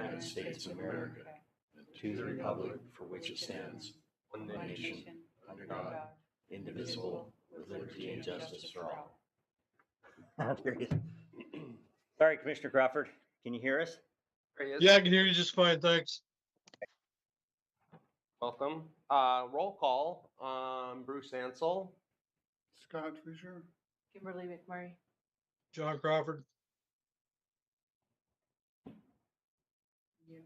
United States of America, and to the republic for which it stands, one nation, under God, indivisible, with liberty and justice for all. There he is. Sorry, Commissioner Crawford, can you hear us? There he is. Yeah, I can hear you just fine, thanks. Welcome. Roll call. Bruce Ansell. Scott Fisher. Kimberly McMurray. John Crawford. You.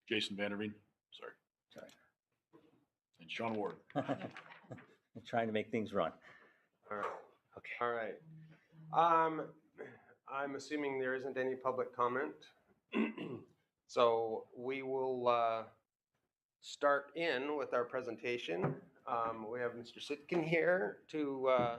Jason Vanderveen. Sorry. And Sean Ward. I'm trying to make things run. All right. Okay. All right. I'm assuming there isn't any public comment. So we will start in with our presentation. We have Mr. Sitkin here to.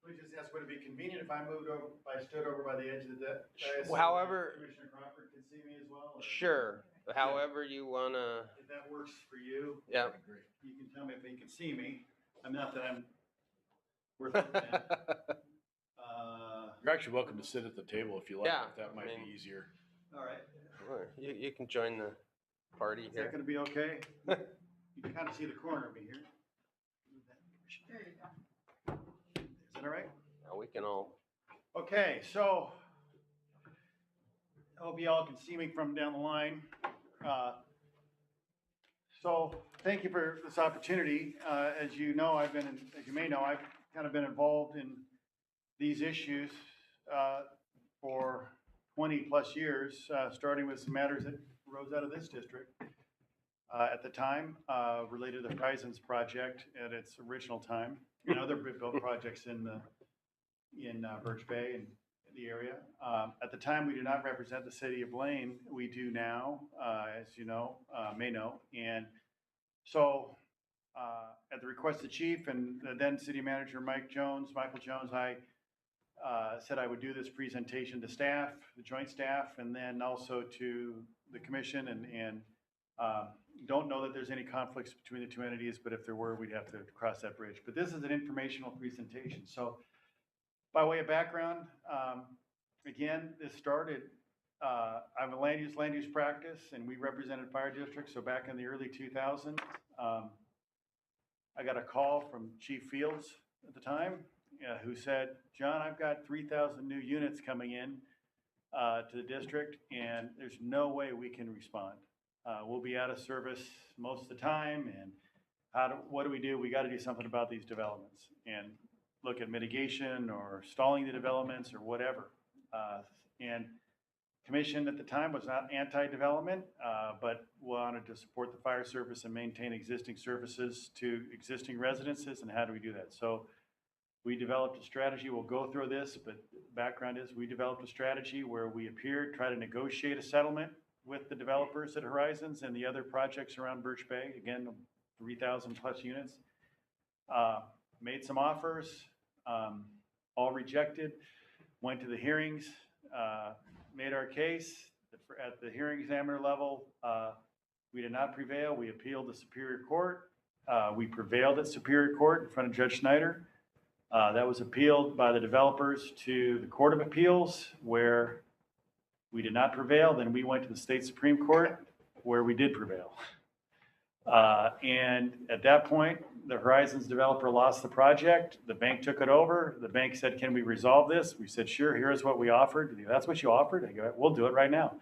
We just asked, would it be convenient if I moved over, if I stood over by the edge of the desk? However, Commissioner Crawford can see me as well? Or? Sure. However you wanna. If that works for you. Yeah. Great. You can tell me if you can see me. I'm not that I'm worth it. You're actually welcome to sit at the table if you like. Yeah, That might I mean- be easier. All right. You can join the party Is that here. gonna be okay? You can kind of see the corner of me here. There you go. Is that all right? Yeah, we can all. Okay, so I hope you all can see me from down the line. So thank you for this opportunity. As you know, as you may know, I've kind of been involved in these issues for 20 plus years, starting with some matters that arose out of this district at the time, related to the Horizons project at its original time, and other built projects in Birch Bay and the area. At the time, we did not represent the city of Blaine. We do now, as you know, may know. And so, at the request of the chief and the then city manager, Michael Jones, I said I would do this presentation to staff, the joint staff, and then also to the commission, and don't know that there's any conflicts between the two entities, but if there were, we'd have to cross that bridge. But this is an informational presentation. So by way of background, again, this started, I have a land use practice, and we represented fire districts. So back in the early 2000s, I got a call from Chief Fields at the time, who said, John, I've got 3,000 new units coming in to the district, and there's no way we can respond. We'll be out of service most of the time, and what do we do? We got to do something about these developments and look at mitigation or stalling the developments or whatever. And commission at the time was not anti-development, but wanted to support the fire service and maintain existing services to existing residences. And how do we do that? So we developed a strategy. We'll go through this, but the background is we developed a strategy where we try to negotiate a settlement with the developers at Horizons and the other projects around Birch Bay. Again, 3,000 plus units. Made some offers, all rejected. Went to the hearings, made our case at the hearing examiner level. We did not prevail. We appealed to Superior Court. We prevailed at Superior Court in front of Judge Schneider. That was appealed by the developers to the Court of Appeals, where we did not prevail. Then we went to the state Supreme Court, where we did prevail. And at that point, the Horizons developer lost the project. The bank took it over. The bank said, can we resolve this? We said, sure, here's what we offered. That's what you offered? I go, we'll do it right now. We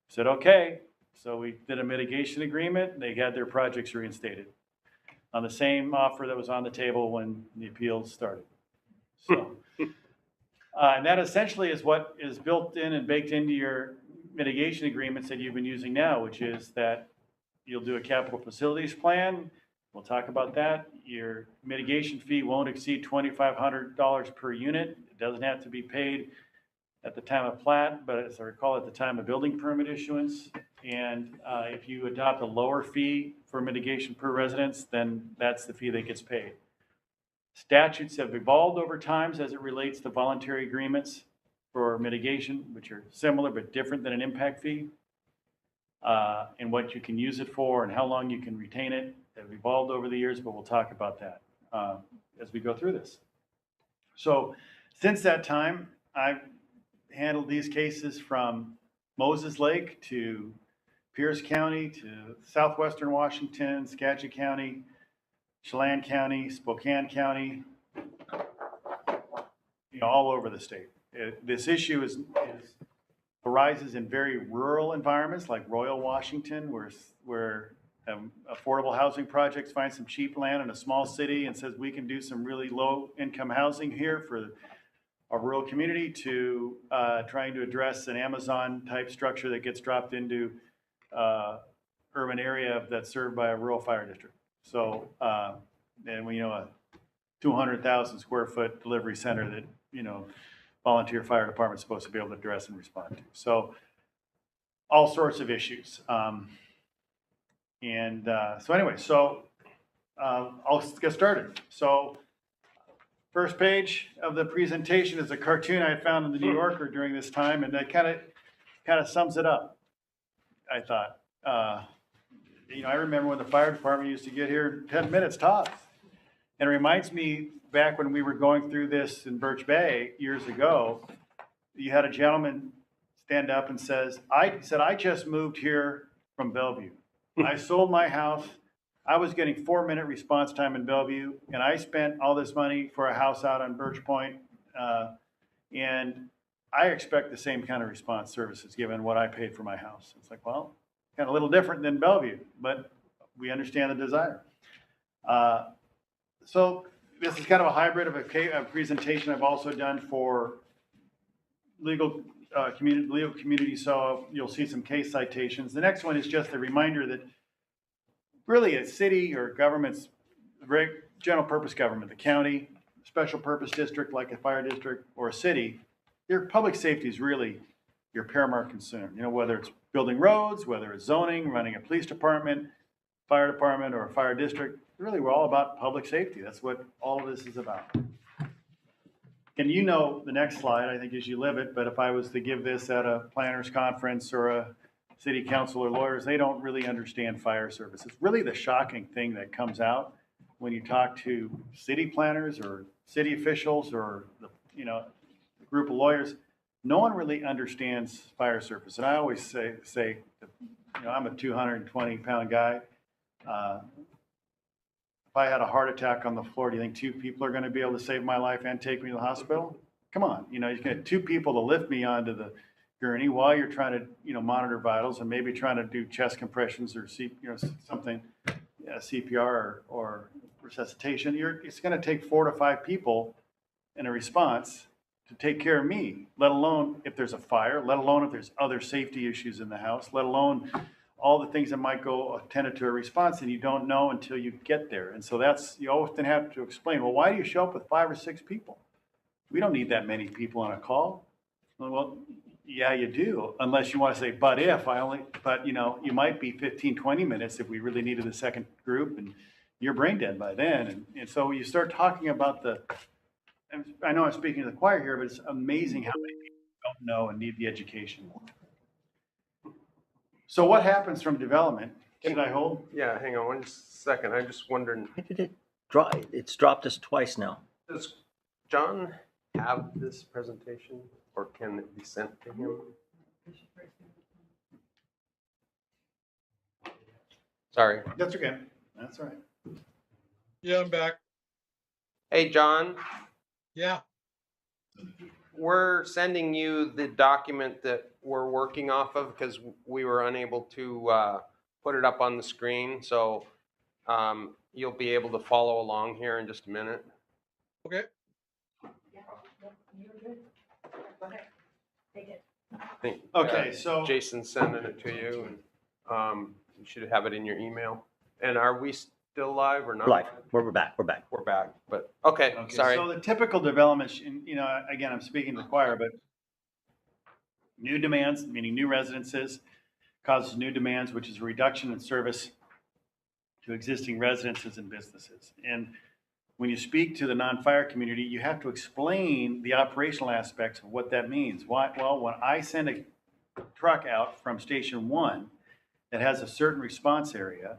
said, okay. So we did a mitigation agreement. They had their projects reinstated on the same offer that was on the table when the appeals started. So, and that essentially is what is built in and baked into your mitigation agreements that you've been using now, which is that you'll do a capital facilities plan. We'll talk about that. Your mitigation fee won't exceed $2,500 per unit. It doesn't have to be paid at the time of plat, but as I recall, at the time of building permit issuance. And if you adopt a lower fee for mitigation per residence, then that's the fee that gets paid. Statutes have evolved over time as it relates to voluntary agreements for mitigation, which are similar but different than an impact fee. And what you can use it for and how long you can retain it have evolved over the years, but we'll talk about that as we go through this. So since that time, I've handled these cases from Moses Lake to Pierce County to southwestern Washington, Skagit County, Chelan County, Spokane County, all over the state. This issue arises in very rural environments like Royal Washington, where affordable housing projects find some cheap land in a small city and says we can do some really low income housing here for a rural community, to trying to address an Amazon type structure that gets dropped into urban area that's served by a rural fire district. So, and we a 200,000 square foot delivery center that, volunteer fire department's supposed to be able to address and respond to. So all sorts of issues. So anyway, I'll get started. So first page of the presentation is a cartoon I had found in the New Yorker during this time, and that kind of sums it up, I thought. I remember when the fire department used to get here 10 minutes tops. And it reminds me back when we were going through this in Birch Bay years ago, you had a gentleman stand up and said, I just moved here from Bellevue. I sold my house. I was getting 4-minute response time in Bellevue, and I spent all this money for a house out on Birch Point. And I expect the same kind of response services given what I paid for my house. It's like, well, kind of a little different than Bellevue, but we understand the desire. So this is kind of a hybrid of a presentation I've also done for legal community, so you'll see some case citations. The next one is just a reminder that really a city or government's very general purpose government, the county, special purpose district like a fire district, or a city, your public safety is really your paramount concern. Whether it's building roads, whether it's zoning, running a police department, fire department, or a fire district, really we're all about public safety. That's what all of this is about. And the next slide, I think, as you live it, but if I was to give this at a planners conference or a city council or lawyers, they don't really understand fire service. It's really the shocking thing that comes out when you talk to city planners or city officials or a group of lawyers. No one really understands fire service. And I always say I'm a 220-pound guy. If I had a heart attack on the floor, do you think 2 people are going to be able to save my life and take me to the hospital? Come on, you can have 2 people to lift me onto the gurney while you're trying to, monitor vitals and maybe trying to do chest compressions or something, CPR or resuscitation. It's going to take 4 to 5 people in a response to take care of me, let alone if there's a fire, let alone if there's other safety issues in the house, let alone all the things that might go attended to a response, and you don't know until you get there. And so you often have to explain, well, why do you show up with 5 or 6 people? We don't need that many people on a call. Well, yeah, you do, unless you want to say, but you might be 15, 20 minutes if we really needed a second group, and you're brain dead by then. And so you start talking about I know I'm speaking to the choir here, but it's amazing how many people don't know and need the education. So what happens from development? Should I hold? Yeah, hang on 1 second. I'm just wondering, It's dropped us twice now. does John have this presentation, or can it be sent to him? Sorry. That's okay. That's all right. Yeah, I'm back. Hey, John, Yeah, we're sending you the document that we're working off of because we were unable to put it up on the screen. So you'll be able to follow along here in just a minute. okay. I think, Okay, so Jason's sending it to you, and you should have it in your email. And are we still live or not? Live. We're back. We're back. We're back, but okay, sorry. So the typical development, again, I'm speaking to the choir, but new demands, meaning new residences, causes new demands, which is a reduction in service to existing residences and businesses. And when you speak to the non-fire community, you have to explain the operational aspects of what that means. Why? Well, when I send a truck out from Station 1 that has a certain response area,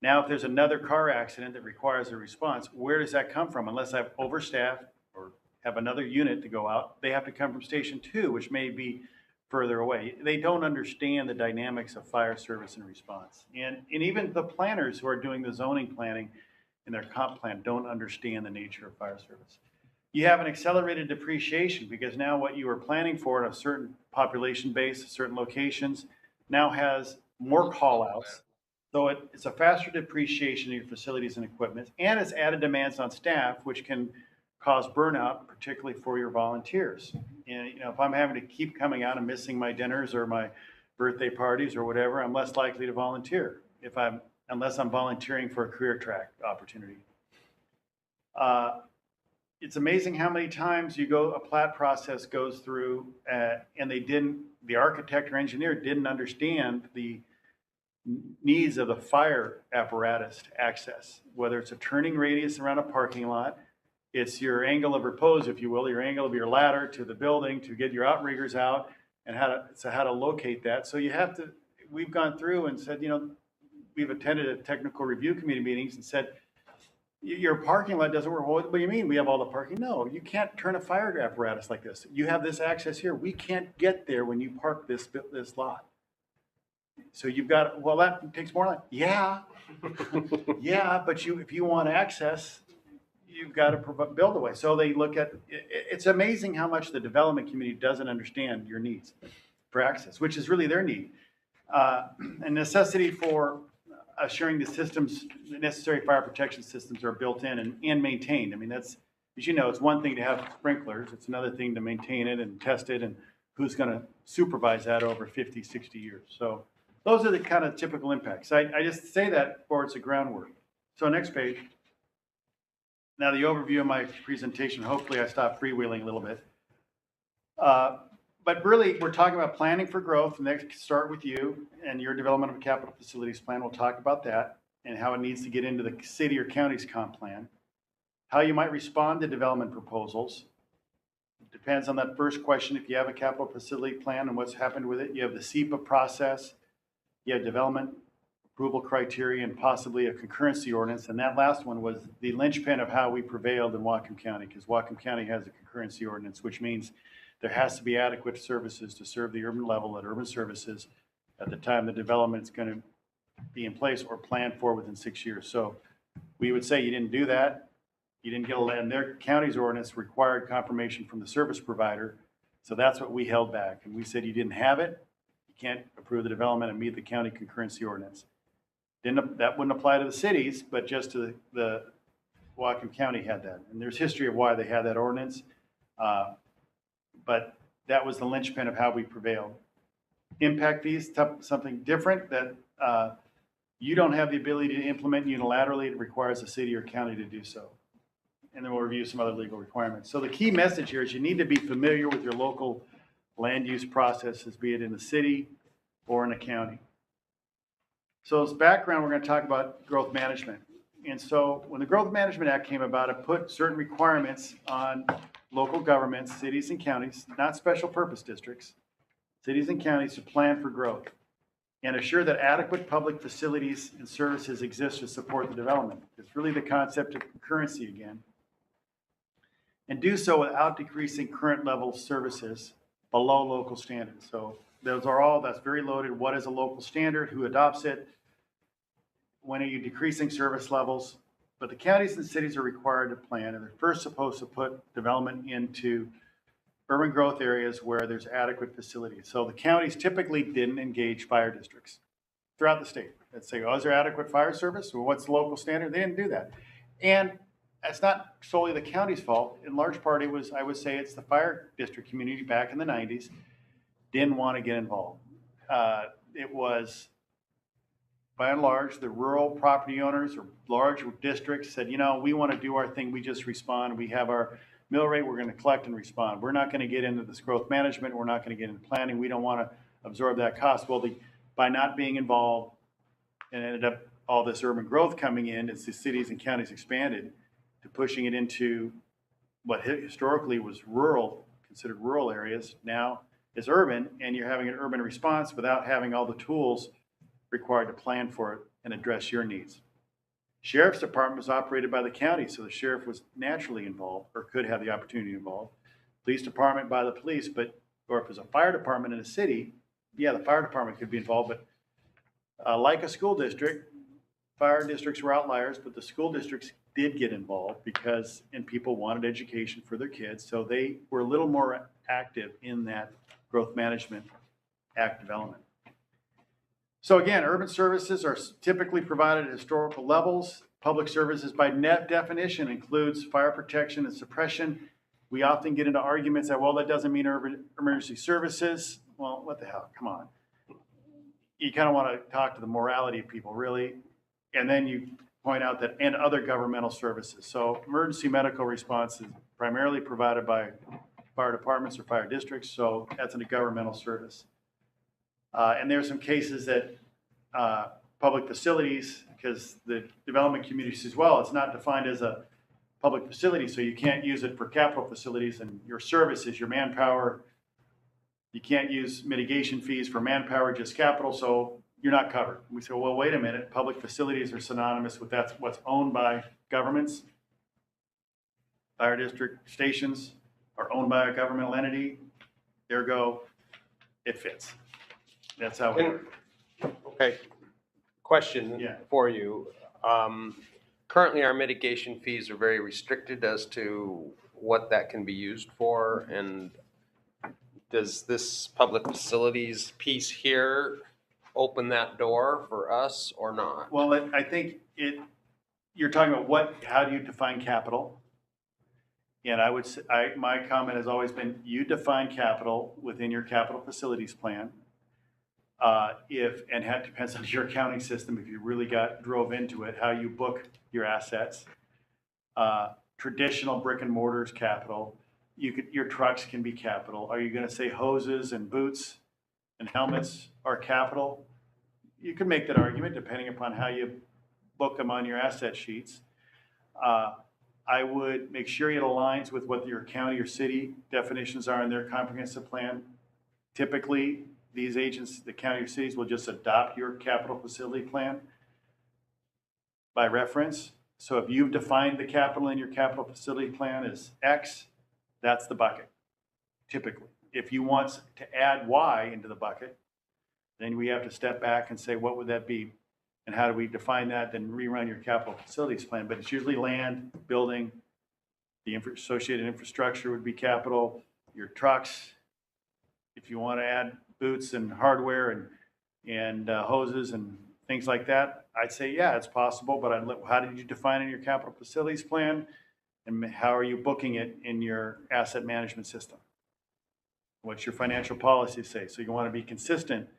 now if there's another car accident that requires a response, where does that come from? Unless I've overstaffed or have another unit to go out, they have to come from Station 2, which may be further away. They don't understand the dynamics of fire service and response. And even the planners who are doing the zoning planning in their comp plan don't understand the nature of fire service. You have an accelerated depreciation because now what you were planning for in a certain population base, certain locations, now has more call outs. So it's a faster depreciation of your facilities and equipment, and it's added demands on staff, which can cause burnout, particularly for your volunteers. And, you know, if I'm having to keep coming out and missing my dinners or my birthday parties or whatever, I'm less likely to volunteer unless I'm volunteering for a career track opportunity. It's amazing how many times a plat process goes through and the architect or engineer didn't understand the needs of the fire apparatus to access, whether it's a turning radius around a parking lot, it's your angle of repose, if you will, your angle of your ladder to the building to get your outriggers out and how to locate that. So we've gone through and said, you know, we've attended a technical review committee meetings and said, your parking lot doesn't work. What do you mean? We have all the parking? No, you can't turn a fire apparatus like this. You have this access here. We can't get there when you park this lot. So you've got, well, that takes more time. Yeah. Yeah, but if you want access, you've got to build a way. So they look at, it's amazing how much the development community doesn't understand your needs for access, which is really their need. A necessity for assuring the necessary fire protection systems are built in and maintained. I mean, that's, as you know, it's one thing to have sprinklers. It's another thing to maintain it and test it, and who's going to supervise that over 50, 60 years. So those are the kind of typical impacts. I just say that for it's a groundwork. So next page. Now the overview of my presentation, hopefully I stop freewheeling a little bit. But really, we're talking about planning for growth, and that can start with you and your development of a capital facilities plan. We'll talk about that and how it needs to get into the city or county's comp plan, how you might respond to development proposals. It depends on that first question. If you have a capital facility plan and what's happened with it, you have the SEPA process, you have development approval criteria, and possibly a concurrency ordinance. And that last one was the linchpin of how we prevailed in Whatcom County, because Whatcom County has a concurrency ordinance, which means there has to be adequate services to serve the urban level at urban services at the time the development is going to be in place or planned for within 6 years. So we would say you didn't do that. You didn't get a land. Their county's ordinance required confirmation from the service provider. So that's what we held back. And we said you didn't have it. You can't approve the development and meet the county concurrency ordinance. That wouldn't apply to the cities, but just to the Whatcom County had that. And there's history of why they had that ordinance. But that was the linchpin of how we prevailed. Impact fees, something different that you don't have the ability to implement unilaterally. It requires the city or county to do so. And then we'll review some other legal requirements. So the key message here is you need to be familiar with your local land use processes, be it in the city or in a county. So as background, we're going to talk about growth management. And so when the Growth Management Act came about, it put certain requirements on local governments, cities and counties, not special purpose districts, cities and counties to plan for growth and assure that adequate public facilities and services exist to support the development. It's really the concept of concurrency again. And do so without decreasing current level services below local standards. So that's very loaded. What is a local standard? Who adopts it? When are you decreasing service levels? But the counties and cities are required to plan, and they're first supposed to put development into urban growth areas where there's adequate facilities. So the counties typically didn't engage fire districts throughout the state. They'd say, oh, is there adequate fire service? Well, what's the local standard? They didn't do that. And that's not solely the county's fault. In large part, I would say it's the fire district community back in the 90s didn't want to get involved. It was, by and large, the rural property owners or large districts said, you know, we want to do our thing. We just respond. We have our mill rate. We're going to collect and respond. We're not going to get into this growth management. We're not going to get into planning. We don't want to absorb that cost. Well, by not being involved, and ended up all this urban growth coming in as the cities and counties expanded to pushing it into what historically was rural, considered rural areas. Now it's urban, and you're having an urban response without having all the tools required to plan for it and address your needs. Sheriff's Department was operated by the county, so the sheriff was naturally involved or could have the opportunity to involve. Police Department by the police, but or if it's a fire department in a city, yeah, the fire department could be involved, but like a school district, fire districts were outliers, but the school districts did get involved because, and people wanted education for their kids, so they were a little more active in that growth management act development. So again, urban services are typically provided at historical levels. Public services by net definition includes fire protection and suppression. We often get into arguments that, well, that doesn't mean urban emergency services. Well, what the hell, come on. You kind of want to talk to the morality of people, really. And then you point out that, and other governmental services. So emergency medical response is primarily provided by fire departments or fire districts, so that's a governmental service. And there are some cases that public facilities, because the development community says, well, it's not defined as a public facility, so you can't use it for capital facilities, and your services, your manpower, you can't use mitigation fees for manpower, just capital, so you're not covered. We say, well, wait a minute, public facilities are synonymous with that's what's owned by governments. Fire district stations are owned by a governmental entity, ergo, it fits. That's how it works. Okay, question Yeah. for you. Currently, our mitigation fees are very restricted as to what that can be used for, and does this public facilities piece here open that door for us or not? Well, I think you're talking about how do you define capital? And I would say, my comment has always been, you define capital within your capital facilities plan. And that depends on your accounting system, if you really drove into it, how you book your assets. Traditional brick and mortars capital, your trucks can be capital. Are you gonna say hoses and boots and helmets are capital? You can make that argument depending upon how you book them on your asset sheets. I would make sure it aligns with what your county or city definitions are in their comprehensive plan. Typically, these agents, the county or cities, will just adopt your capital facility plan by reference. So if you've defined the capital in your capital facility plan as X, that's the bucket, typically. If you want to add Y into the bucket, then we have to step back and say, what would that be? And how do we define that? Then rerun your capital facilities plan. But it's usually land, building, the associated infrastructure would be capital, your trucks. If you want to add boots and hardware and hoses and things like that, I'd say, yeah, it's possible, but how did you define it in your capital facilities plan? And how are you booking it in your asset management system? What's your financial policy say? So you want to be consistent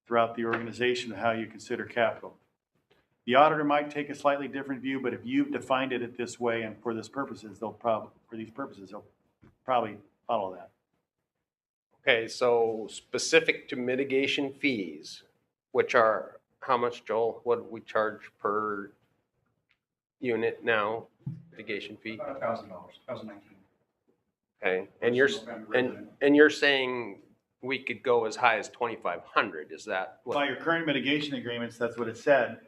throughout the organization of how you consider capital. The auditor might take a slightly different view, but if you've defined it this way and for these purposes, they'll probably follow that. Okay, so specific to mitigation fees, which are how much, Joel? What do we charge per unit now, mitigation fee? About $1,000, 1,019. Okay, and you're saying we could go as high as 2,500, is that what? By your current mitigation agreements, that's what it said.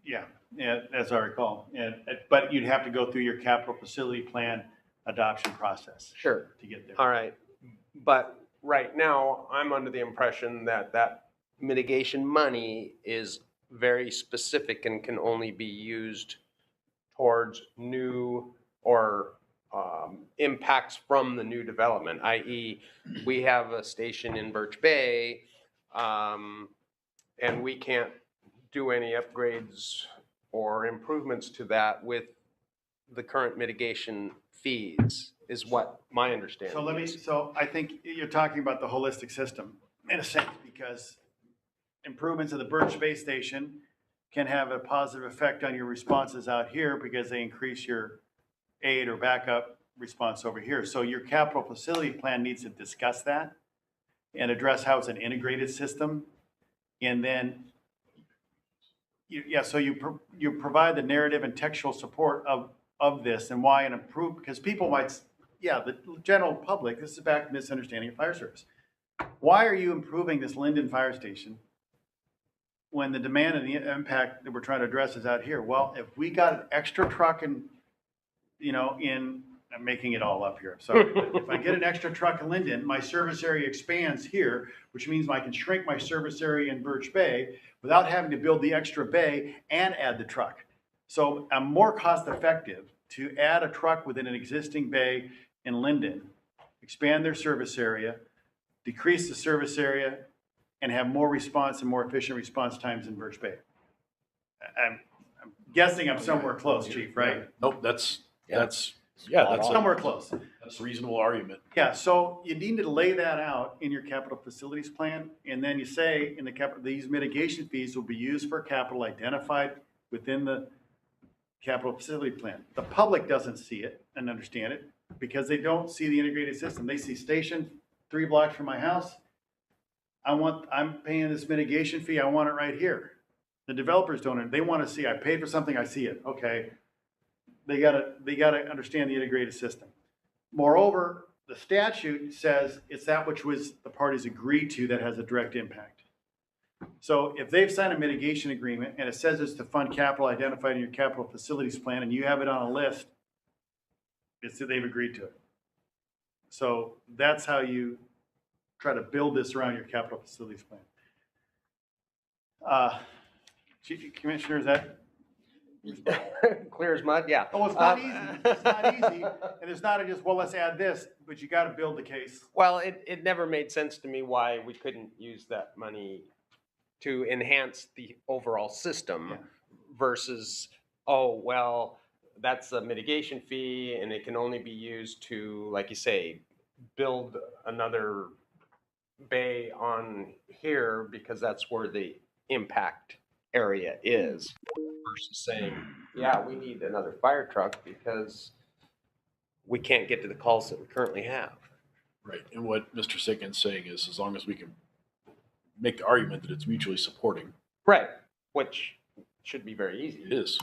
Yeah, as I recall. But you'd have to go through your capital facility plan adoption process. Sure. To get there. All right, but right now, I'm under the impression that that mitigation money is very specific and can only be used towards new or impacts from the new development, i.e. we have a station in Birch Bay, and we can't do any upgrades or improvements to that with the current mitigation fees, is what my understanding is. So I think you're talking about the holistic system in a sense, because improvements of the Birch Bay Station can have a positive effect on your responses out here because they increase your aid or backup response over here. So your capital facility plan needs to discuss that and address how it's an integrated system. And then, so you provide the narrative and textual support of this and why an improved, because people might, the general public, this is back to misunderstanding of fire service. Why are you improving this Linden Fire Station when the demand and the impact that we're trying to address is out here? Well, if we got an extra truck in I'm making it all up here, sorry. But if I get an extra truck in Linden, my service area expands here, which means I can shrink my service area in Birch Bay without having to build the extra bay and add the truck. So I'm more cost effective to add a truck within an existing bay in Linden, expand their service area, decrease the service area, and have more response and more efficient response times in Birch Bay. I'm guessing I'm somewhere close, Chief, right? Nope, that's Spot on. Somewhere close. that's a reasonable argument. Yeah, so you need to lay that out in your capital facilities plan, and then you say in the capital, these mitigation fees will be used for capital identified within the capital facility plan. The public doesn't see it and understand it because they don't see the integrated system. They see station 3 blocks from my house. I'm paying this mitigation fee, I want it right here. The developers don't, they want to see, I paid for something, I see it, okay. They gotta understand the integrated system. Moreover, the statute says it's that which was the parties agreed to that has a direct impact. So if they've signed a mitigation agreement and it says it's to fund capital identified in your capital facilities plan and you have it on a list, it's that they've agreed to it. So that's how you try to build this around your capital facilities plan. Chief Commissioner, is that? Clear as mud, yeah. Oh, it's not easy. It's not easy. And it's not just, well, let's add this, but you got to build the case. Well, it never made sense to me why we couldn't use that money to enhance the overall system Yeah. versus, oh, well, that's a mitigation fee and it can only be used to, like you say, build another bay on here because that's where the impact area is versus saying, yeah, we need another fire truck because we can't get to the calls that we currently have. Right, and what Mr. Sicken's saying is, as long as we can make the argument that it's mutually supporting, Right, which should be very easy. it is.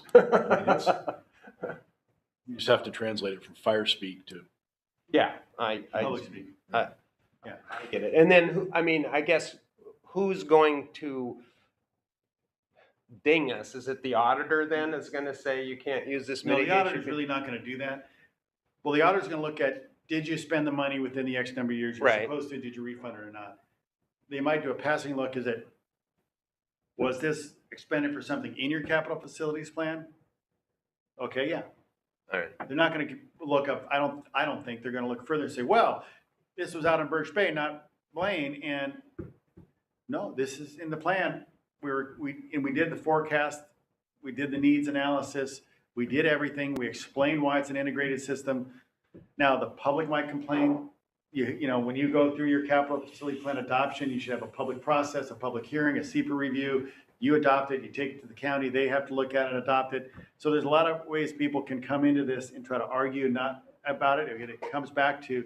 You just have to translate it from fire speak to, Yeah, I Public speaking. I get it. And then, I guess, who's going to ding us? Is it the auditor then is going to say you can't use this No, the mitigation auditor's fee? really not going to do that. Well, the auditor's going to look at, did you spend the money within the X number of years you're Right. supposed to? Did you refund it or not? They might do a passing look. Was this expended for something in your capital facilities plan? Okay, yeah. All right. They're not going to look up, I don't think they're going to look further and say, well, this was out in Birch Bay, not Blaine, and no, this is in the plan. We did the forecast, we did the needs analysis, we did everything, we explained why it's an integrated system. Now, the public might complain, you know, when you go through your capital facility plan adoption, you should have a public process, a public hearing, a SEPA review. You adopt it, you take it to the county, they have to look at it and adopt it. So there's a lot of ways people can come into this and try to argue not about it. It comes back to,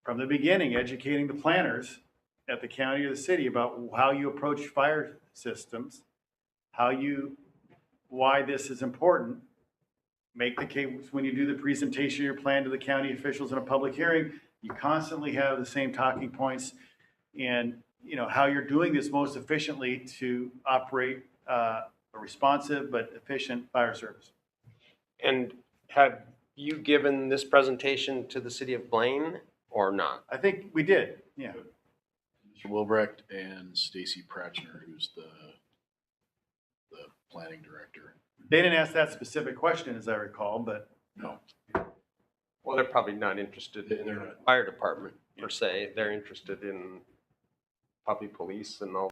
from the beginning, educating the planners at the county or the city about how you approach fire systems, why this is important. Make the case when you do the presentation of your plan to the county officials in a public hearing, you constantly have the same talking points and, you know, how you're doing this most efficiently to operate a responsive but efficient fire service. And have you given this presentation to the city of Blaine or not? I think we did, yeah. Mr. Wilbrecht and Stacy Pratchner, who's the planning director. They didn't ask that specific question, as I recall, but No, Well, they're probably not interested in They're the not. fire department per se. They're interested in puppy police and all.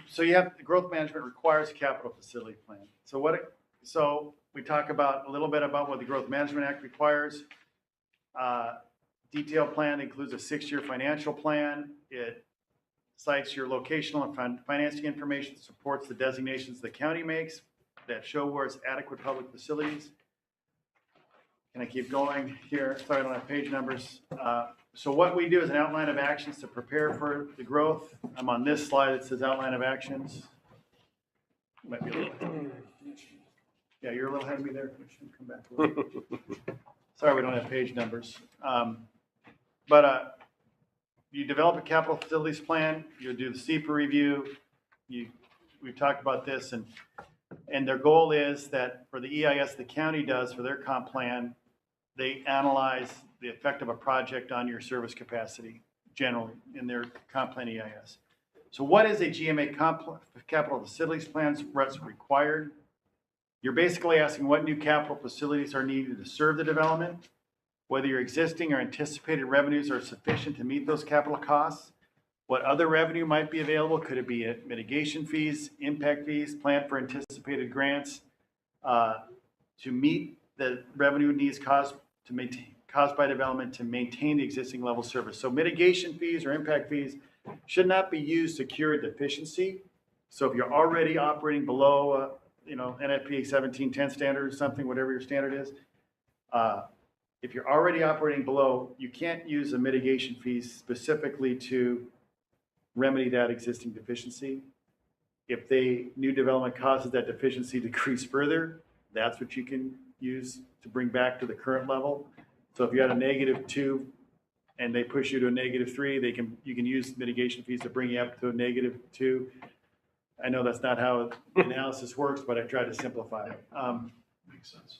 so you have, the growth management requires a capital facility plan. So we talk about a little bit about what the Growth Management Act requires. Detailed plan includes a 6-year financial plan. It cites your locational and financing information, supports the designations the county makes that show where it's adequate public facilities. Can I keep going here? Sorry, I don't have page numbers. So what we do is an outline of actions to prepare for the growth. I'm on this slide that says outline of actions. Might be a little, yeah, you're a little ahead of me there. Come back a little. Sorry, we don't have page numbers. But you develop a capital facilities plan, you'll do the SEPA review. We've talked about this, and their goal is that for the EIS the county does for their comp plan, they analyze the effect of a project on your service capacity generally in their comp plan EIS. So what is a GMA capital facilities plan? What's required? You're basically asking what new capital facilities are needed to serve the development, whether your existing or anticipated revenues are sufficient to meet those capital costs, what other revenue might be available. Could it be mitigation fees, impact fees, plan for anticipated grants to meet the revenue needs caused by development to maintain the existing level of service. So mitigation fees or impact fees should not be used to cure a deficiency. So if you're already operating below, NFPA 1710 standard or something, whatever your standard is, if you're already operating below, you can't use the mitigation fees specifically to remedy that existing deficiency. If new development causes that deficiency to decrease further, that's what you can use to bring back to the current level. So if you had a -2 and they push you to a -3, you can use mitigation fees to bring you up to a -2. I know that's not how the analysis works, but I tried to simplify it. Makes sense.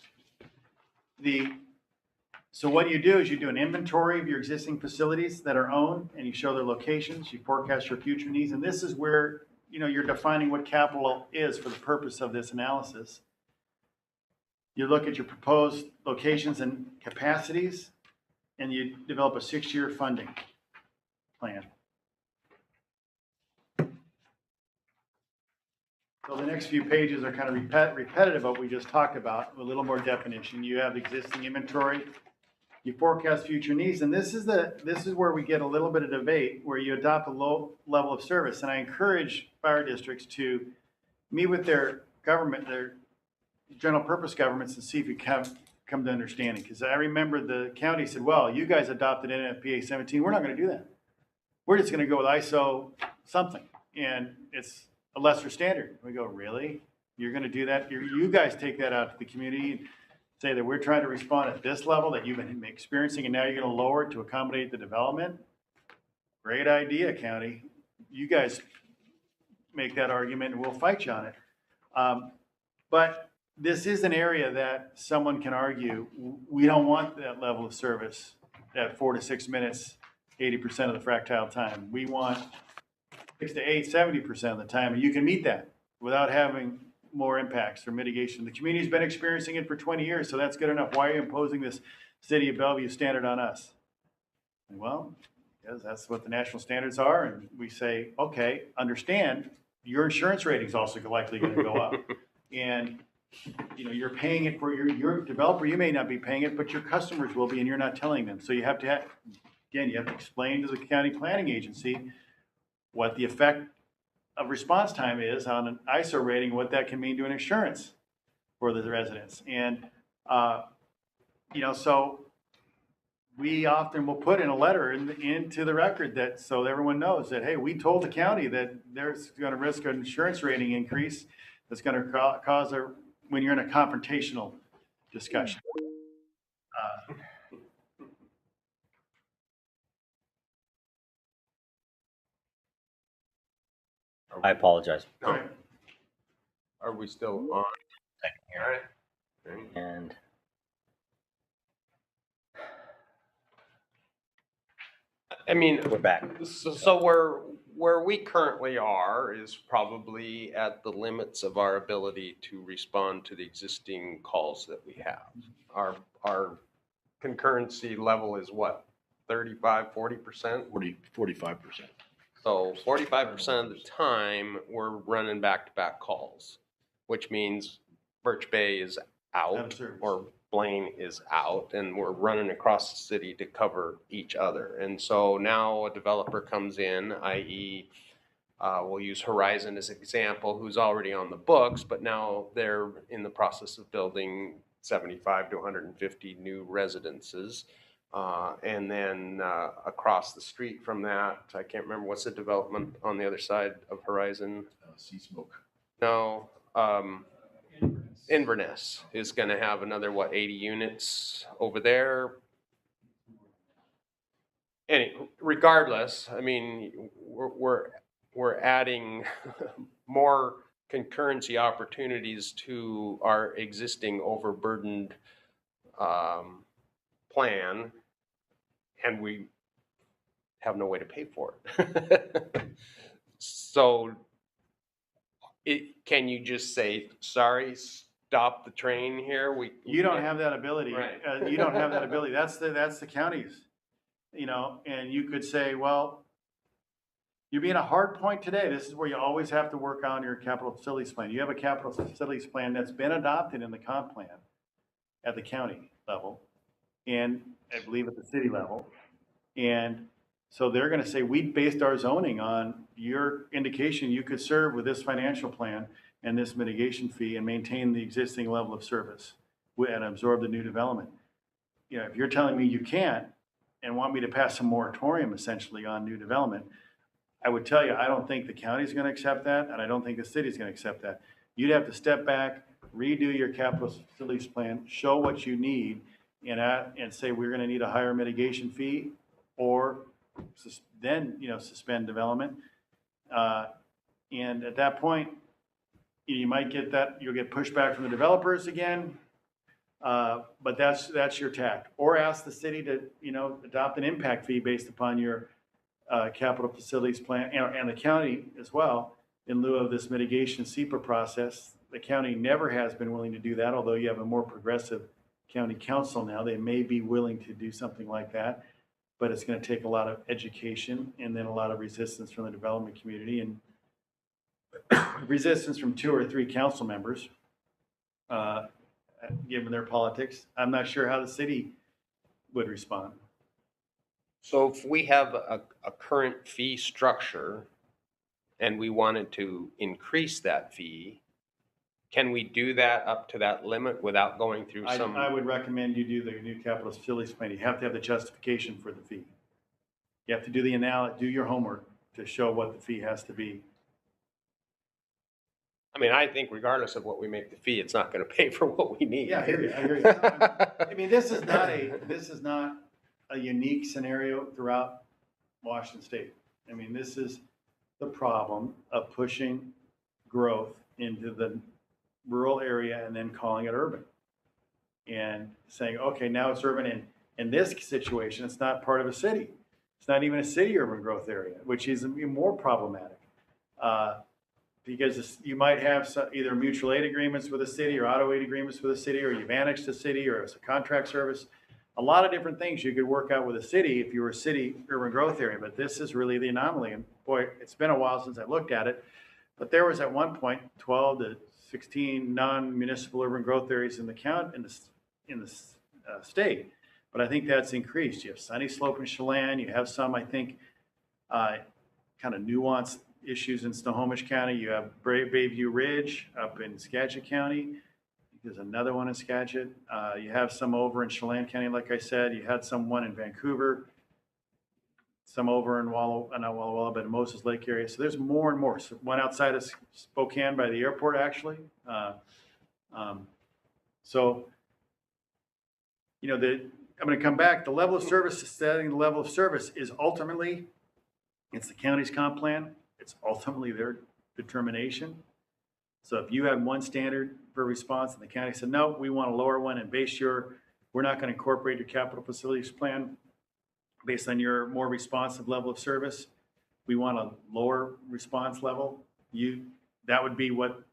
So what you do is you do an inventory of your existing facilities that are owned, and you show their locations, you forecast your future needs, and this is where, you're defining what capital is for the purpose of this analysis. You look at your proposed locations and capacities, and you develop a 6-year funding plan. So the next few pages are kind of repetitive of what we just talked about, with a little more definition. You have existing inventory, you forecast future needs, and this is where we get a little bit of debate, where you adopt a low level of service. And I encourage fire districts to meet with their government, their general purpose governments, and see if you come to understanding. Because I remember the county said, well, you guys adopted NFPA 17, we're not going to do that. We're just going to go with ISO something, and it's a lesser standard. We go, really? You're going to do that? You guys take that out to the community and say that we're trying to respond at this level that you've been experiencing, and now you're going to lower it to accommodate the development? Great idea, county. You guys make that argument and we'll fight you on it. But this is an area that someone can argue, we don't want that level of service at 4 to 6 minutes, 80% of the fractile time. We want 6 to 8, 70% of the time, and you can meet that without having more impacts or mitigation. The community's been experiencing it for 20 years, so that's good enough. Why are you imposing this City of Bellevue standard on us? Well, because that's what the national standards are, and we say, okay, understand, your insurance rating's also likely going to go up. And you're paying it for your developer, you may not be paying it, but your customers will be, and you're not telling them. So you have to explain to the county planning agency what the effect of response time is on an ISO rating, what that can mean to an insurance for the residents. And, so we often will put in a letter into the record that, so everyone knows that, hey, we told the county that there's going to risk an insurance rating increase that's going to cause when you're in a confrontational discussion. I apologize. No. Are we still on? All right. And I mean, we're back. so where we currently are is probably at the limits of our ability to respond to the existing calls that we have. Our concurrency level is what, 35, 40%? 45%. So 45% of the time, we're running back-to-back calls, which means Birch Bay is out or Blaine is out, and we're running across the city to cover each other. And so now a developer comes in, i.e., we'll use Horizon as an example, who's already on the books, but now they're in the process of building 75 to 150 new residences. And then across the street from that, I can't remember, what's the development on the other side of Horizon? Sea Smoke. No, Inverness is going to have another, 80 units over there. regardless, I mean, we're adding more concurrency opportunities to our existing overburdened plan, and we have no way to pay for it. So can you just say, sorry, stop the train here? You don't have that ability. Right. You don't have that ability. That's the county's, and you could say, well, you're being a hard point today. This is where you always have to work on your capital facilities plan. You have a capital facilities plan that's been adopted in the comp plan at the county level, and I believe at the city level. And so they're gonna say, we based our zoning on your indication you could serve with this financial plan and this mitigation fee and maintain the existing level of service and absorb the new development. If you're telling me you can't and want me to pass a moratorium essentially on new development, I would tell you, I don't think the county's gonna accept that, and I don't think the city's gonna accept that. You'd have to step back, redo your capital facilities plan, show what you need, and say, we're gonna need a higher mitigation fee, or then, suspend development. And at that point, you might get that, you'll get pushback from the developers again, but that's your tack. Or ask the city to, adopt an impact fee based upon your capital facilities plan, and the county as well, in lieu of this mitigation SEPA process. The county never has been willing to do that, although you have a more progressive county council now. They may be willing to do something like that, but it's going to take a lot of education and then a lot of resistance from the development community and resistance from 2 or 3 council members, given their politics. I'm not sure how the city would respond. So if we have a current fee structure and we wanted to increase that fee, can we do that up to that limit without going through some? I would recommend you do the new capital facilities plan. You have to have the justification for the fee. You have to do the analysis, do your homework to show what the fee has to be. I mean, I think regardless of what we make the fee, it's not going to pay for what we need. Yeah, I hear you. I mean, this is not a unique scenario throughout Washington State. I mean, this is the problem of pushing growth into the rural area and then calling it urban. And saying, okay, now it's urban. And in this situation, it's not part of a city. It's not even a city urban growth area, which is more problematic. Because you might have either mutual aid agreements with the city or auto aid agreements with the city, or you've annexed the city, or it's a contract service. A lot of different things you could work out with a city if you were a city urban growth area, but this is really the anomaly. And boy, it's been a while since I looked at it, but there was at one point 12 to 16 non-municipal urban growth areas in the county, in the state. But I think that's increased. You have Sunny Slope and Chelan. You have some, I think, kind of nuanced issues in Snohomish County. You have Bayview Ridge up in Skagit County. There's another one in Skagit. You have some over in Chelan County, like I said. You had one in Vancouver, some over in not Walla Walla, but in Moses Lake area. So there's more and more. So one outside of Spokane by the airport, actually. So, I'm going to come back. The level of service, setting the level of service is ultimately, it's the county's comp plan. It's ultimately their determination. So if you had one standard for response and the county said, no, we want a lower one and we're not going to incorporate your capital facilities plan based on your more responsive level of service. We want a lower response level. That would be what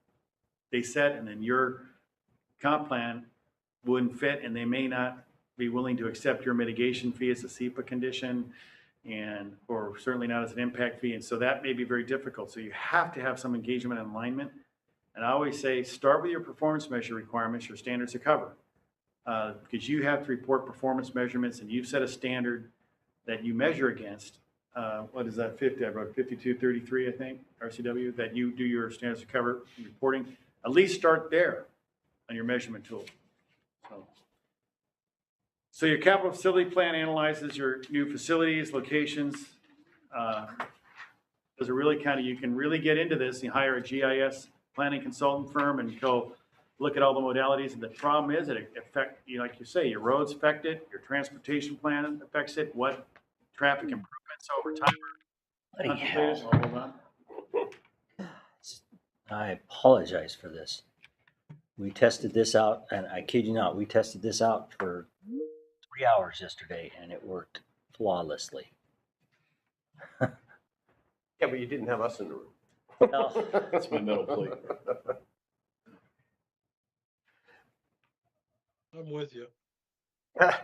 they said, and then your comp plan wouldn't fit, and they may not be willing to accept your mitigation fee as a SEPA condition, or certainly not as an impact fee. And so that may be very difficult. So you have to have some engagement and alignment. And I always say, start with your performance measure requirements, your standards of cover, because you have to report performance measurements, and you've set a standard that you measure against. What is that? 50? I wrote 5233, I think, RCW, that you do your standards of cover reporting. At least start there on your measurement tool. So your capital facility plan analyzes your new facilities, locations. Those are really you can really get into this. You hire a GIS planning consultant firm and go look at all the modalities. And the problem is it affects, like you say, your roads affect it, your transportation plan affects it, what traffic improvements over time are Bloody contemplated? hell. Oh, hold on. I apologize for this. We tested this out, and I kid you not, we tested this out for 3 hours yesterday, and it worked flawlessly. Yeah, but you didn't have us in the room. Well, That's my metal plate. I'm with you.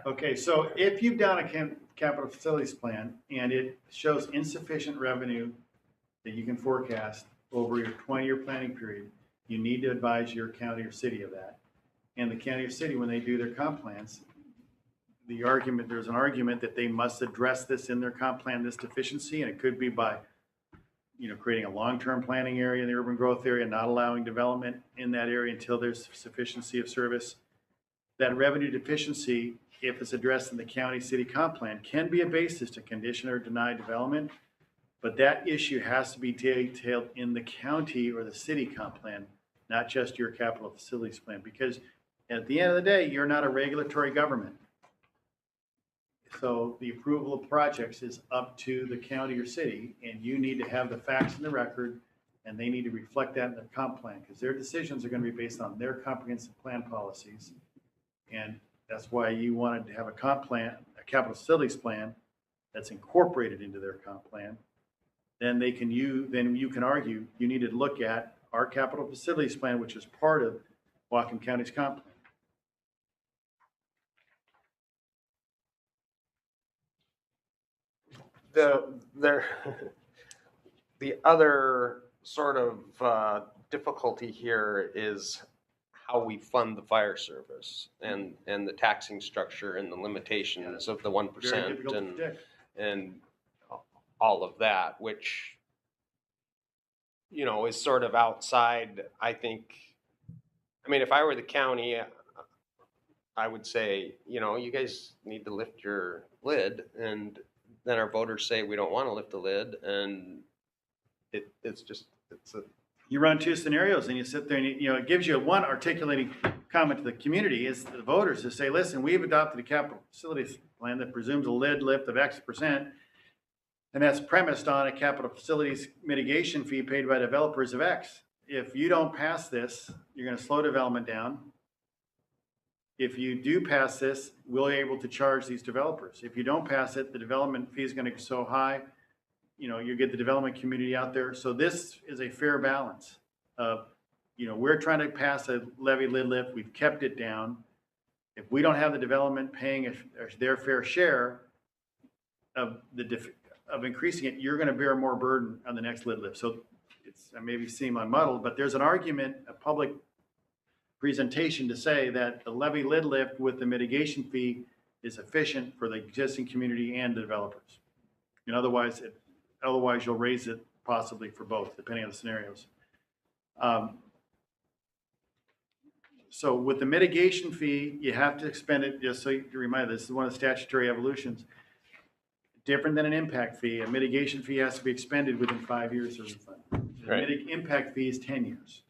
Okay, so if you've done a capital facilities plan and it shows insufficient revenue that you can forecast over your 20-year planning period, you need to advise your county or city of that. And the county or city, when they do their comp plans, there's an argument that they must address this in their comp plan, this deficiency, and it could be by, creating a long-term planning area in the urban growth area, not allowing development in that area until there's sufficiency of service. That revenue deficiency, if it's addressed in the county city comp plan, can be a basis to condition or deny development. But that issue has to be detailed in the county or the city comp plan, not just your capital facilities plan, because at the end of the day, you're not a regulatory government. So the approval of projects is up to the county or city, and you need to have the facts in the record, and they need to reflect that in their comp plan, because their decisions are going to be based on their comprehensive plan policies. And that's why you wanted to have a comp plan, a capital facilities plan that's incorporated into their comp plan. Then you can argue you need to look at our capital facilities plan, which is part of Whatcom County's comp plan. The other sort of difficulty here is how we fund the fire service and the taxing structure and the limitations of the 1% Very difficult to predict. and all of that, which, is sort of outside, I think. I mean, if I were the county, I would say, you guys need to lift your lid, and then our voters say we don't want to lift the lid, and it's a You run two scenarios and you sit there and, it gives you one articulating comment to the community is the voters to say, listen, we've adopted a capital facilities plan that presumes a lid lift of X%. And that's premised on a capital facilities mitigation fee paid by developers of X. If you don't pass this, you're going to slow development down. If you do pass this, we'll be able to charge these developers. If you don't pass it, the development fee is going to be so high, you get the development community out there. So this is a fair balance of, we're trying to pass a levy lid lift. We've kept it down. If we don't have the development paying their fair share of increasing it, you're going to bear more burden on the next lid lift. So I maybe seem unmuddled, but there's an argument, a public presentation to say that the levy lid lift with the mitigation fee is efficient for the existing community and the developers. And otherwise you'll raise it possibly for both, depending on the scenarios. So with the mitigation fee, you have to expend it, just so you remind, this is one of the statutory evolutions. Different than an impact fee, a mitigation fee has to be expended within 5 years of refund. Right. The impact fee is 10 years.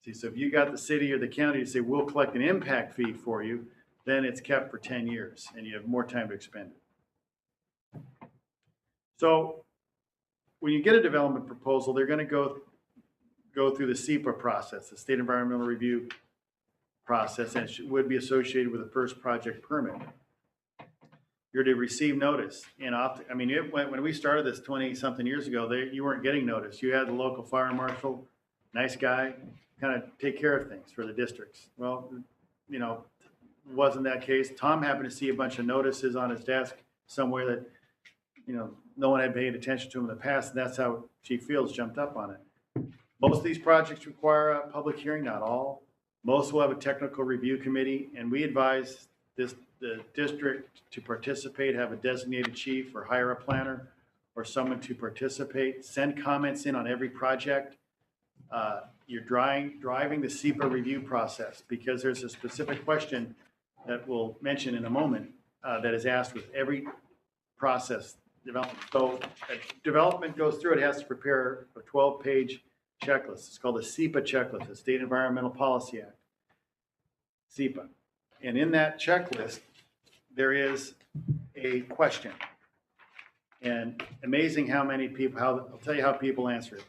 See, so if you got the city or the county to say, we'll collect an impact fee for you, then it's kept for 10 years and you have more time to expend it. So when you get a development proposal, they're going to go through the SEPA process, the State Environmental Review process, and it would be associated with the first project permit. You're to receive notice. And when we started this 20-something years ago, you weren't getting notice. You had the local fire marshal, nice guy, kind of take care of things for the districts. Well, wasn't that case. Tom happened to see a bunch of notices on his desk somewhere that, no one had paid attention to him in the past, and that's how Chief Fields jumped up on it. Most of these projects require a public hearing, not all. Most will have a technical review committee, and we advise the district to participate, have a designated chief or hire a planner or someone to participate, send comments in on every project. You're driving the SEPA review process because there's a specific question that we'll mention in a moment that is asked with every process development. So as development goes through, it has to prepare a 12-page checklist. It's called the SEPA checklist, the State Environmental Policy Act, SEPA. And in that checklist, there is a question. And amazing how many people, I'll tell you how people answer it.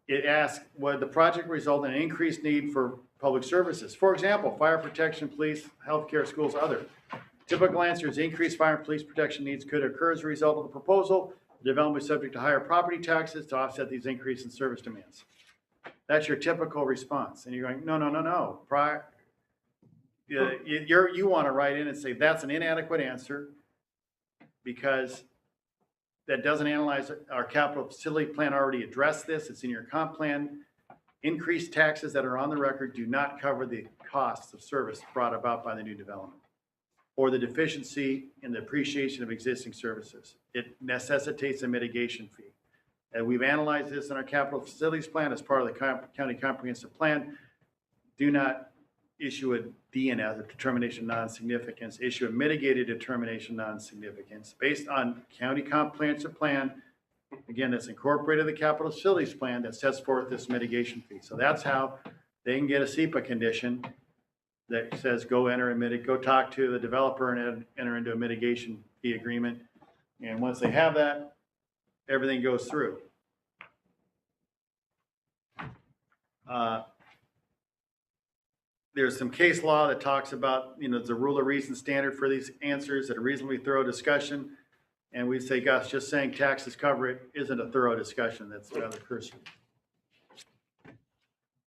It asks, would the project result in an increased need for public services? For example, fire protection, police, healthcare, schools, other. Typical answer is increased fire and police protection needs could occur as a result of the proposal. The development is subject to higher property taxes to offset these increases in service demands. That's your typical response. And you're going, no. You want to write in and say that's an inadequate answer because that doesn't analyze our capital facility plan already addressed this. It's in your comp plan. Increased taxes that are on the record do not cover the costs of service brought about by the new development or the deficiency in the appreciation of existing services. It necessitates a mitigation fee. And we've analyzed this in our capital facilities plan as part of the county comprehensive plan. Do not issue a DNS, a determination of non-significance, issue a mitigated determination of non-significance based on county comprehensive plan. Again, that's incorporated in the capital facilities plan that sets forth this mitigation fee. So that's how they can get a SEPA condition that says go enter and mitigate, go talk to the developer and enter into a mitigation fee agreement. And once they have that, everything goes through. There's some case law that talks about, the rule of reason standard for these answers at a reasonably thorough discussion. And we say, gosh, just saying taxes cover it isn't a thorough discussion. That's rather cursory.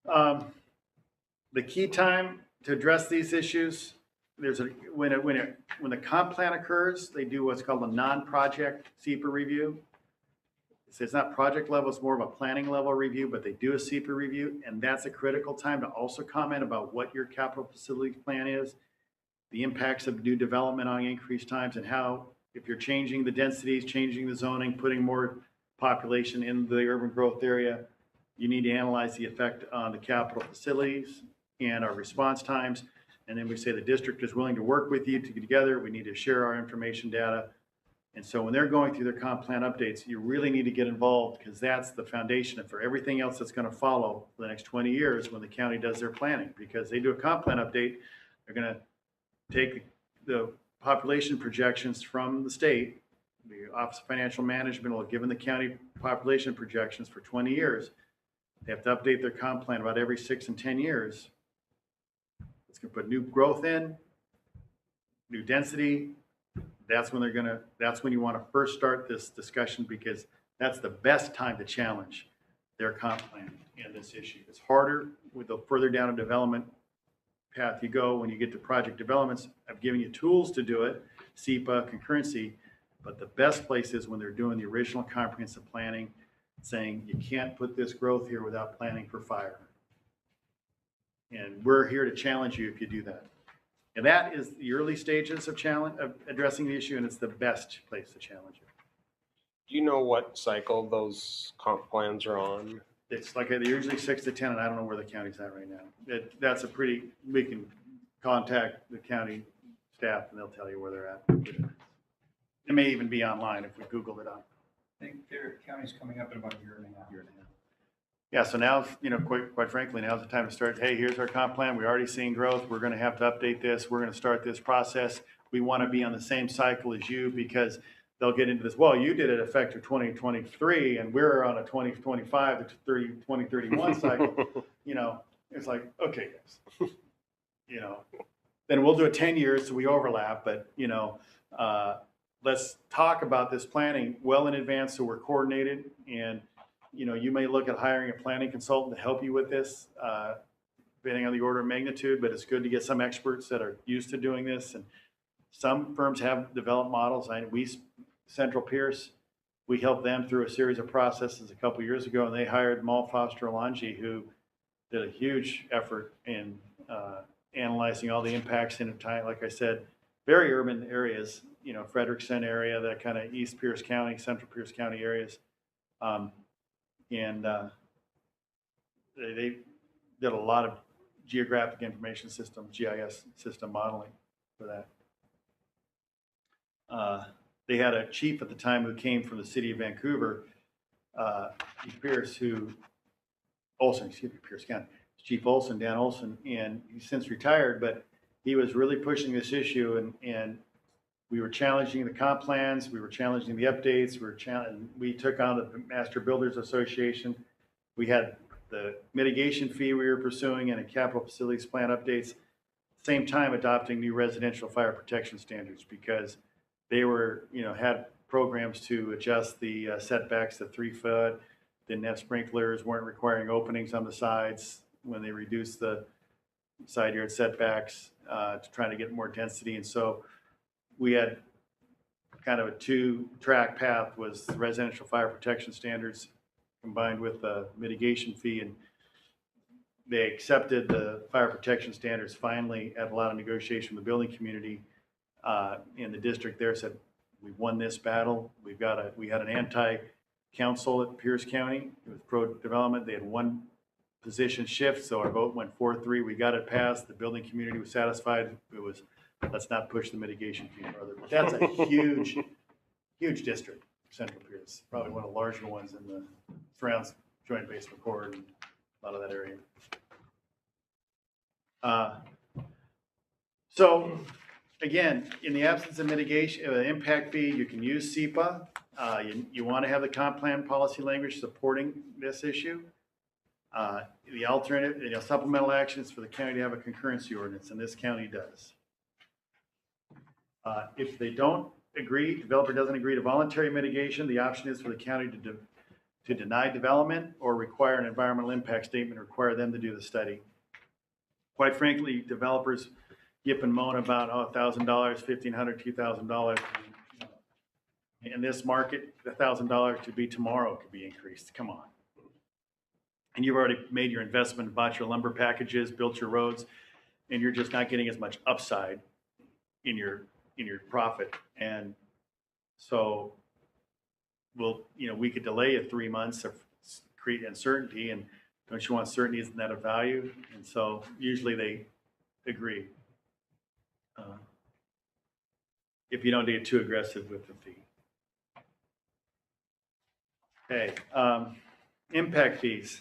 The key time to address these issues, when the comp plan occurs, they do what's called a non-project SEPA review. It's not project level, it's more of a planning level review, but they do a SEPA review, and that's a critical time to also comment about what your capital facility plan is, the impacts of new development on increased times, and how, if you're changing the densities, changing the zoning, putting more population in the urban growth area, you need to analyze the effect on the capital facilities and our response times. And then we say the district is willing to work with you to get together. We need to share our information data. And so when they're going through their comp plan updates, you really need to get involved because that's the foundation for everything else that's going to follow for the next 20 years when the county does their planning. Because they do a comp plan update, they're going to take the population projections from the state. The Office of Financial Management will have given the county population projections for 20 years. They have to update their comp plan about every 6 and 10 years. It's going to put new growth in, new density. That's when you want to first start this discussion because that's the best time to challenge their comp plan and this issue. It's harder with the further down a development path you go when you get to project developments. I've given you tools to do it, SEPA, concurrency, but the best place is when they're doing the original comprehensive planning, saying you can't put this growth here without planning for fire. And we're here to challenge you if you do that. And that is the early stages of addressing the issue, and it's the best place to challenge it. Do you know what cycle those comp plans are on? It's like they're usually 6 to 10, and I don't know where the county's at right now. We can contact the county staff, and they'll tell you where they're at. It may even be online if we Google it up. I think their county's coming up in about a year and a half. Yeah, so now, quite frankly, now's the time to start, hey, here's our comp plan. We're already seeing growth. We're going to have to update this. We're going to start this process. We want to be on the same cycle as you because they'll get into this, well, you did it effective 2023 and we're on a 2025 to 2031 cycle. It's like, okay, guys, then we'll do it 10 years so we overlap, but, let's talk about this planning well in advance so we're coordinated. And you may look at hiring a planning consultant to help you with this, depending on the order of magnitude, but it's good to get some experts that are used to doing this. And some firms have developed models. Central Pierce, we helped them through a series of processes a couple years ago, and they hired Mal Foster Alonji, who did a huge effort in analyzing all the impacts in a time, like I said, very urban areas, Frederickson area, that kind of East Pierce County, Central Pierce County areas. They did a lot of geographic information system, GIS system modeling for that. They had a chief at the time who came from the city of Vancouver, Pierce, Pierce County, Chief Olson, Dan Olson, and he's since retired, but he was really pushing this issue and We were challenging the comp plans, we were challenging the updates, we took on the Master Builders Association. We had the mitigation fee we were pursuing and a capital facilities plan updates. Same time adopting new residential fire protection standards because they were, had programs to adjust the setbacks to 3 foot. Didn't have sprinklers, weren't requiring openings on the sides when they reduced the side yard setbacks to try to get more density. And so we had kind of a 2-track path was the residential fire protection standards combined with the mitigation fee. And they accepted the fire protection standards finally at a lot of negotiation with the building community. And the district there said, we've won this battle. We had an anti-council at Pierce County. It was pro-development. They had one position shift, so our vote went 4-3. We got it passed. The building community was satisfied. It was, let's not push the mitigation fee further. But that's a huge, huge district, Central Pierce. Probably one of the larger ones in the surrounds Joint Base McCord and a lot of that area. So again, in the absence of mitigation, impact fee, you can use SEPA. You want to have the comp plan policy language supporting this issue. The alternative, supplemental actions for the county to have a concurrency ordinance, and this county does. If they don't agree, developer doesn't agree to voluntary mitigation, the option is for the county to deny development or require an environmental impact statement, require them to do the study. Quite frankly, developers yip and moan about, $1,000, $1,500, $2,000. In this market, $1,000 could be tomorrow, could be increased. Come on. And you've already made your investment, bought your lumber packages, built your roads, and you're just not getting as much upside in your profit. And so we could delay it 3 months or create uncertainty. And don't you want certainty? Isn't that a value? And so usually they agree. If you don't get too aggressive with the fee. Okay, impact fees.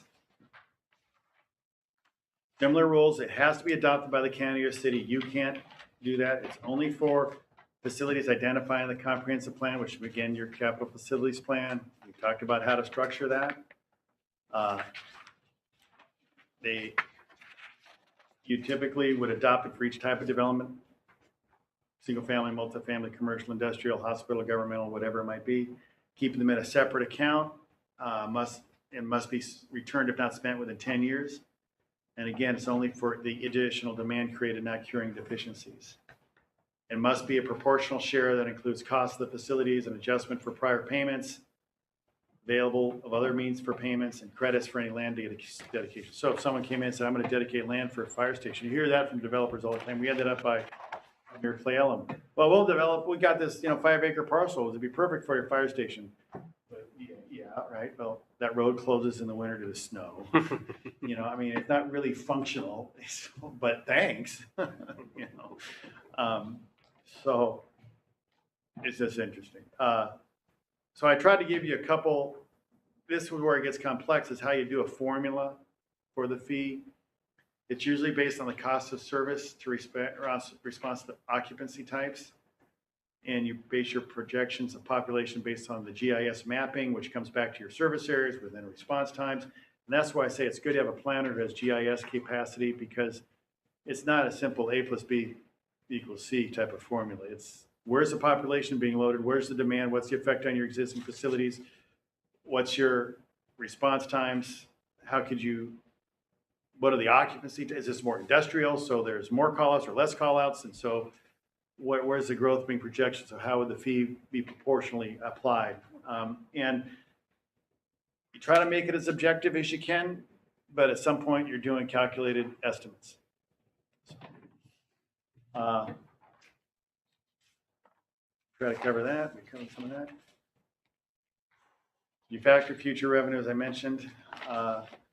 Similar rules, it has to be adopted by the county or city. You can't do that. It's only for facilities identified in the comprehensive plan, which again, your capital facilities plan. We talked about how to structure that. You typically would adopt it for each type of development, single family, multifamily, commercial, industrial, hospital, governmental, whatever it might be. Keeping them in a separate account must be returned if not spent within 10 years. And again, it's only for the additional demand created, not curing deficiencies. It must be a proportional share that includes costs of the facilities and adjustment for prior payments, available of other means for payments, and credits for any land dedication. So if someone came in and said, I'm going to dedicate land for a fire station, you hear that from developers all the time. We ended up by near Clay Ellen. Well, we'll develop, we got this 5-acre parcel. It'd be perfect for your fire station. But yeah, right. Well, that road closes in the winter to the snow. It's not really functional, but thanks. So it's just interesting. So I tried to give you a couple. This is where it gets complex, is how you do a formula for the fee. It's usually based on the cost of service to response to occupancy types. And you base your projections of population based on the GIS mapping, which comes back to your service areas within response times. And that's why I say it's good to have a planner that has GIS capacity, because it's not a simple A plus B equals C type of formula. It's where's the population being loaded? Where's the demand? What's the effect on your existing facilities? What's your response times? What are the occupancy? Is this more industrial? So there's more call-outs or less call-outs? And so where's the growth being projected? So how would the fee be proportionally applied? And you try to make it as objective as you can, but at some point you're doing calculated estimates. Try to cover that. We covered some of that. You factor future revenue, as I mentioned.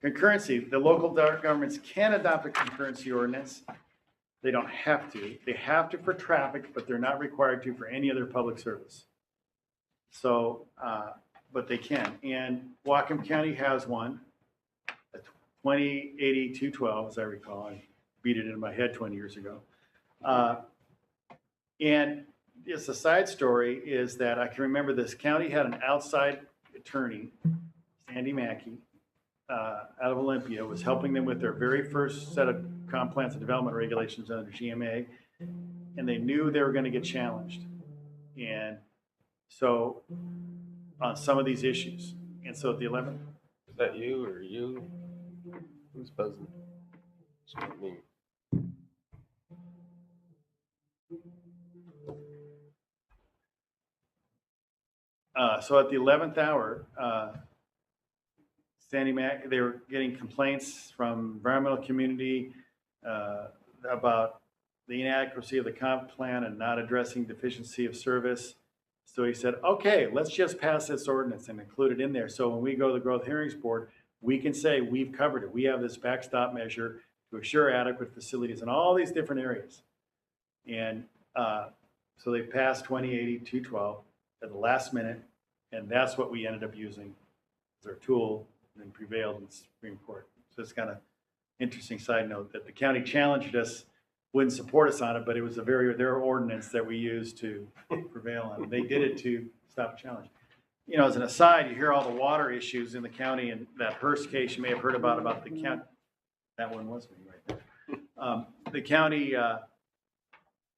Concurrency. The local governments can adopt a concurrency ordinance. They don't have to. They have to for traffic, but they're not required to for any other public service. So, but they can. And Whatcom County has one, a 2080-212, as I recall. I beat it in my head 20 years ago. And Yes, the side story is that I can remember this county had an outside attorney, Sandy Mackey, out of Olympia, was helping them with their very first set of comp plans and development regulations under GMA, and they knew they were going to get challenged. And so on some of these issues. And so at the 11th, Is that you or you? Who's buzzing? It's not me. so at the 11th hour, Sandy Mac, they were getting complaints from environmental community about the inadequacy of the comp plan and not addressing deficiency of service. So he said, okay, let's just pass this ordinance and include it in there. So when we go to the Growth Hearings Board, we can say we've covered it. We have this backstop measure to assure adequate facilities in all these different areas. And so they passed 2080-212 at the last minute, and that's what we ended up using as our tool and prevailed in the Supreme Court. So it's kind of interesting side note that the county challenged us, wouldn't support us on it, but it was their ordinance that we used to prevail on. They did it to stop a challenge. You know, as an aside, you hear all the water issues in the county, and that Hearst case you may have heard about the county. That one was me right there. The county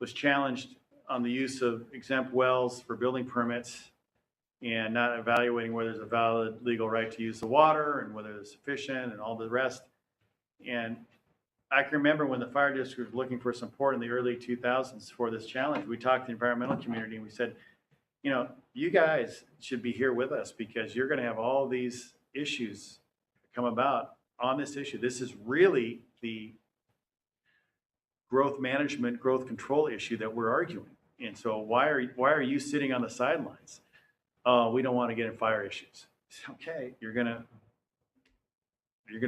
was challenged on the use of exempt wells for building permits and not evaluating whether there's a valid legal right to use the water and whether it's sufficient and all the rest. And I can remember when the fire district was looking for support in the early 2000s for this challenge, we talked to the environmental community and we said, you know, you guys should be here with us because you're going to have all these issues come about on this issue. This is really the growth management, growth control issue that we're arguing. And so why are you sitting on the sidelines? We don't want to get in fire issues. Okay, you're gonna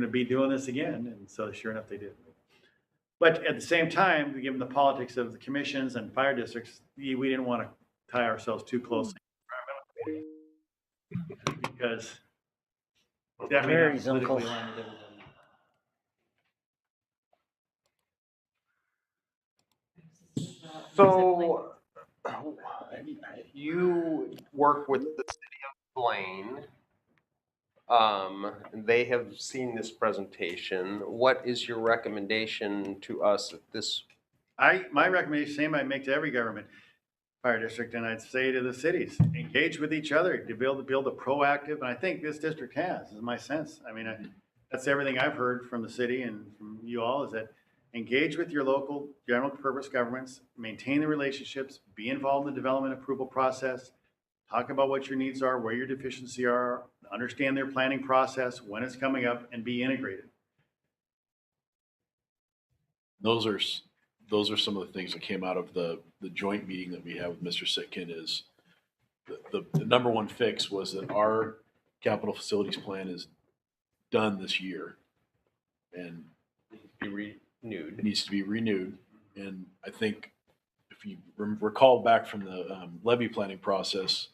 be doing this again. And so sure enough, they did. But at the same time, given the politics of the commissions and fire districts, we didn't want to tie ourselves too closely because that may not Mary's politically uncle. align with everybody. So you work with the city of Blaine. They have seen this presentation. What is your recommendation to us at this? My recommendation, same I make to every government fire district, and I'd say to the cities, engage with each other to build a proactive, and I think this district has, is my sense. I mean, that's everything I've heard from the city and from you all, is that engage with your local general purpose governments, maintain the relationships, be involved in the development approval process, talk about what your needs are, where your deficiencies are, understand their planning process, when it's coming up, and be integrated. Those are some of the things that came out of the joint meeting that we had with Mr. Sitkin. Is the number one fix was that our capital facilities plan is done this year and needs to be renewed. And I think if you recall back from the levy planning process,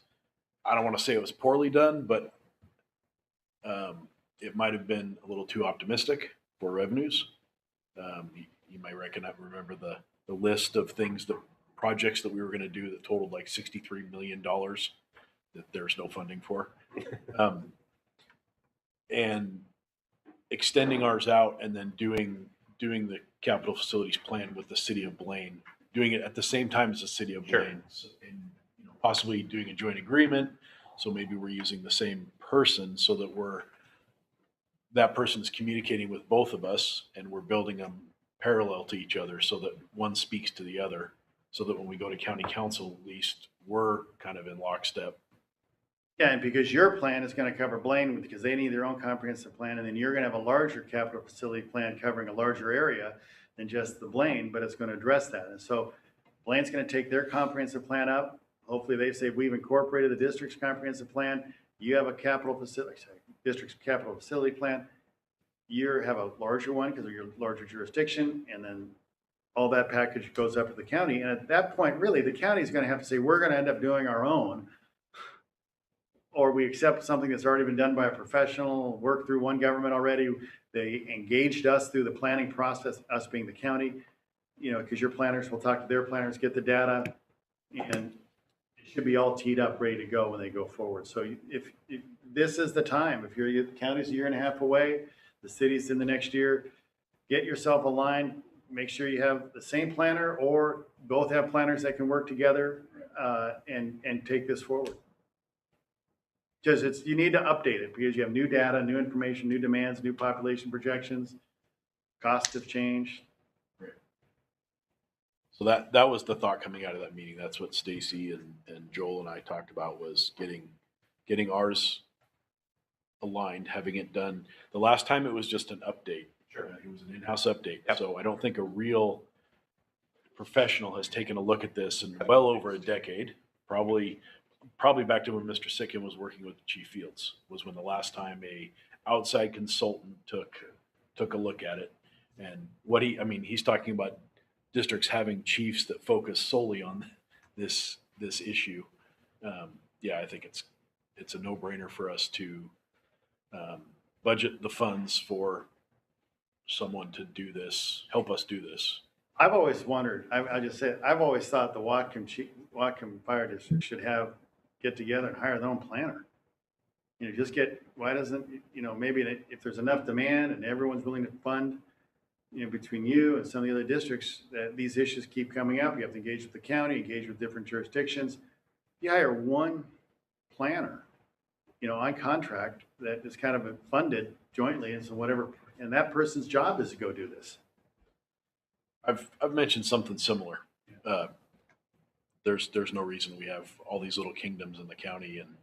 I don't want to say it was poorly done, but it might have been a little too optimistic for revenues. You might remember the list of projects that we were going to do that totaled like $63 million that there's no funding for. And extending ours out and then doing the capital facilities plan with the city of Blaine, doing it at the same time as the city of Blaine, and possibly doing a joint agreement. So maybe we're using the same person so that that person's communicating with both of us and we're building them parallel to each other so that one speaks to the other, so that when we go to county council, at least we're kind of in lockstep. Yeah, and because your plan is going to cover Blaine because they need their own comprehensive plan, and then you're going to have a larger capital facility plan covering a larger area than just the Blaine, but it's going to address that. And so Blaine's going to take their comprehensive plan up. Hopefully they say we've incorporated the district's comprehensive plan. You have a district's capital facility plan. You have a larger one because of your larger jurisdiction, and then all that package goes up to the county. And at that point, really, the county is going to have to say, we're going to end up doing our own, or we accept something that's already been done by a professional, worked through one government already. They engaged us through the planning process, us being the county, because your planners will talk to their planners, get the data, And it should be all teed up, ready to go when they go forward. So if this is the time, if your county's a year and a half away, the city's in the next year, get yourself aligned, make sure you have the same planner or both have planners that can work together, and take this forward. Because you need to update it because you have new data, new information, new demands, new population projections, costs have changed. So that was the thought coming out of that meeting. That's what Stacy and Joel and I talked about, was getting ours aligned, having it done. The last time it was just an update. Sure. It was an in-house update. Yep. So I don't think a real professional has taken a look at this in well over a decade. Probably back to when Mr. Sicken was working with Chief Fields was when the last time a outside consultant took a look at it. And he's talking about districts having chiefs that focus solely on this issue. I think it's a no-brainer for us to budget the funds for someone to do this, help us do this. I've always wondered, I just said, I've always thought the Whatcom Fire District should get together and hire their own planner. Why doesn't, maybe if there's enough demand and everyone's willing to fund, between you and some of the other districts, that these issues keep coming up. You have to engage with the county, engage with different jurisdictions. You hire one planner, on contract that is kind of funded jointly, and so and that person's job is to go do this. I've mentioned something similar. There's no reason we have all these little kingdoms in the county, and